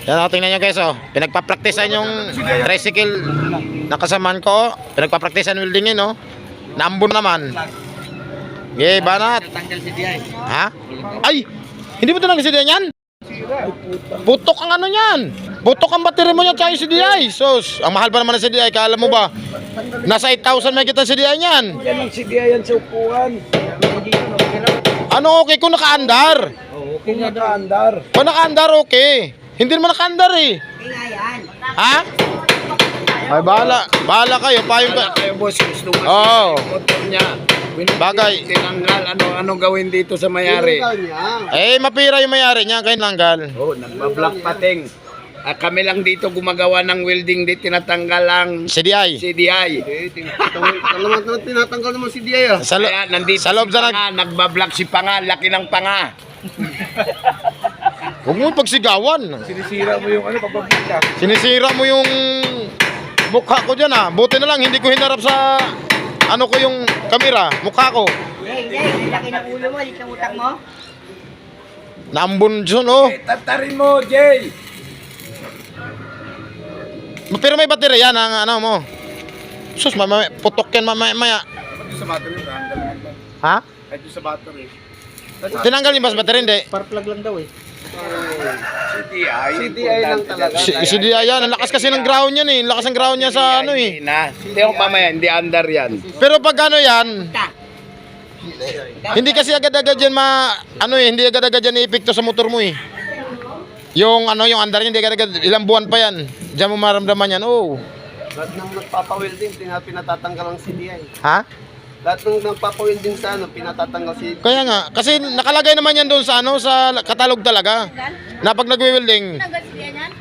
Yan, tingnan nyo guys, pinagpa-practicean yung tricycle na kasamaan ko. Pinagpa-practicean weldingin, Naambon naman. Okay, banat. Ha? Ay! Hindi mo tinanggal si Diay yan? Putok ang ano yan. Putok ang battery mo yan tsaka yung CDI. Sus, ang mahal pa naman ng CDI. Kala mo ba? Nasa 8,000 may kita CDI yan. Yan ang CDI yan sa upuan. Ano okay kung nakaandar? Kung nakaandar. Kung nakaandar okay. Hindi naman nakaandar eh. Ha? Ay bahala kayo. Payong ka. Kayo boss, gusto mo Oo. motor niya. Bagay. Tinanggal, anong gawin dito sa mayari? Mapira yung mayari niya. Kaya nanggal. Nagbablock pating. Kami lang dito gumagawa ng welding, di tinatanggal ang CDI. CDI. Tinatanggal naman CDI. Kaya nandito sa loob si sa Panga, nagbablock si Panga, laki ng Panga. Huwag mo pagsigawan. Sinisira mo yung pagbablock ka. Sinisira mo yung mukha ko dyan Buti na lang hindi ko hinarap sa ko yung kamera, mukha ko. Hindi, laki ng ulo mo, lit ng utak mo. Naambon dyan Tatarin mo, Jay. Pero may baterya yan ang mo. Sus, putok yan maya. Sa battery, Ha? kahit sa battery. Tinanggal yung battery, hindi. Spark plug lang daw CDI lang talaga. CDI yan, ang lakas kasi ng ground yan Ang lakas ng ground niya sa Hindi ako mamaya, hindi under yan. Pero pag yan, hindi kasi agad-agad yan hindi agad-agad yan i-epekto sa motor mo Yung yung andar niya, hindi agad-agad, ilang buwan pa yan. Diyan mo maramdaman yan, Lahat ng nagpapa-welding, pinatatanggal ang CDI. Ha? Lahat ng nagpapa-welding sa pinatatanggal si Kaya nga, kasi nakalagay naman yan doon sa sa katalog talaga. Na pag nagwe-welding,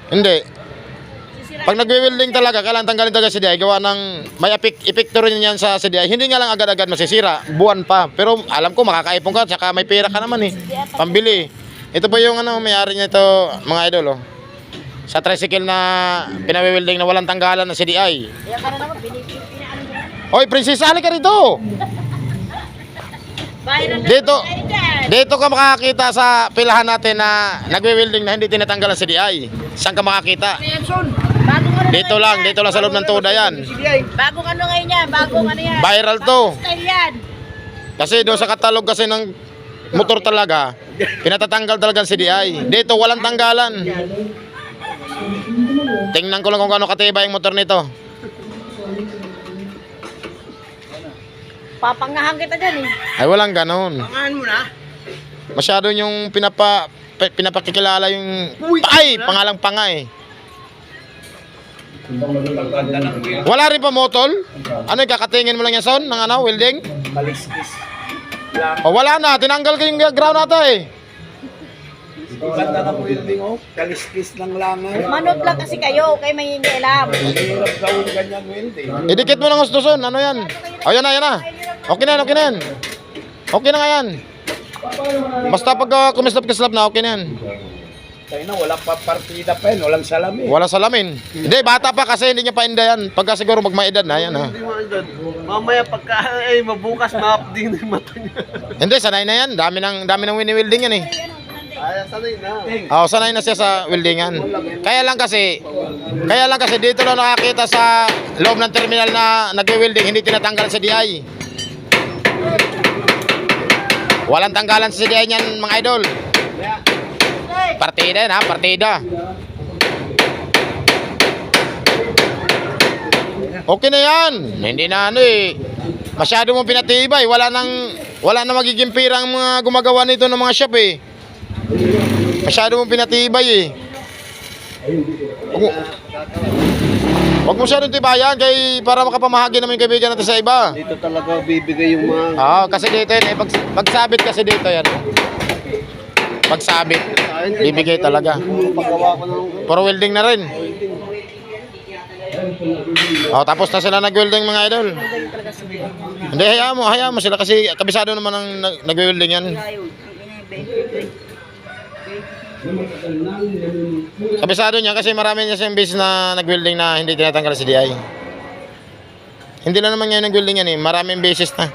hindi. Pag nagwe-welding talaga, kailangan tanggalin talaga si CDI. Gawa ng, may epekto rin yan sa CDI. Hindi nga lang agad-agad masisira, buwan pa. Pero alam ko, makakaipon ka, tsaka may pera ka naman pambili. Ito po yung may-ari niya ito, mga idol sa tricycle na pinawe-welding na walang tanggalan ng CDI. Kaya ka na naman, pinaano mo. Hoy, prinsesa, halika rito. Dito ka makakita sa pilahan natin na nagwe-welding na hindi tinatanggal ang CDI. Saan ka makakita? Dito lang sa loob ng tuda yan. Bagong ano ngayon yan, bagong ano yan. Viral to. Style yan. Kasi doon sa katalog kasi ng motor talaga, pinatatanggal talaga ang CDI. Dito walang tanggalan. Tingnan ko lang kung gaano katibay yung motor nito. Papangahan kita dyan Ay walang ganon. Pangahan mo na. Masyado yung pinapakikilala yung pangalang Panga Wala rin pa motol? Ano kakatingin mo lang yan son ng welding? Kaliskis. Wala na, tinanggal ko yung ground nata Ganda ng welding kaliskis lang lang Manod lang kasi kayo, kayo may hindi alam. Hirap gawin ganyan welding. Idikit mo ng gusto son, ano yan? Yan na. Okay na yan. Okay na nga yan. Basta pag kumislap na, okay na yan. Tayo na, walang partida pa yan, walang salamin. Walang salamin. Hindi, bata pa kasi hindi niya painda yan. Pagka siguro magmaedad na yan Hindi mo andyan. Mamaya pagka mabukas ma-update na yung mata niya. Hindi, sanay na yan. Dami ng wini-welding yan Sanay na. Sanay na siya sa weldingan. Kaya lang kasi dito lang nakakita sa loob ng terminal na nagwe-welding, hindi tinatanggal sa CDI. Walang tanggalan sa CDI niyan, mga idol. Partida yan partida. Okay na yan. Hindi na masyado mong pinatibay. Wala na magiging pira ang mga gumagawa nito ng mga shop Masyado mong pinatibay Huwag mo masyadong tibayan para makapamahagi naman yung kaibigan natin sa iba. Dito talaga bibigay yung mga... Kasi dito yan pagsabit kasi dito yan. Pagsabit, bibigay talaga. Paggawa ko ng... Puro welding na rin. Tapos na sila nag-welding, mga idol. Hindi, hayaan mo sila kasi kabisado naman ang nag-welding yan. Kabisado niya kasi marami niya siyang base na nag-welding na hindi tinatanggal sa CDI. Hindi lang naman ngayon nag-welding yan maraming bases na.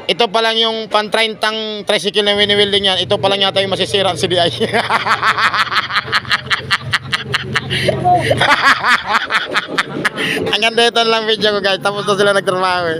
ito pa lang yung pan-30 tricycle na wini-welding yan. Ito pa lang yata yung masisira ang CDI. Hanggang dito lang video ko guys. Tapos na sila nagtrabaho eh.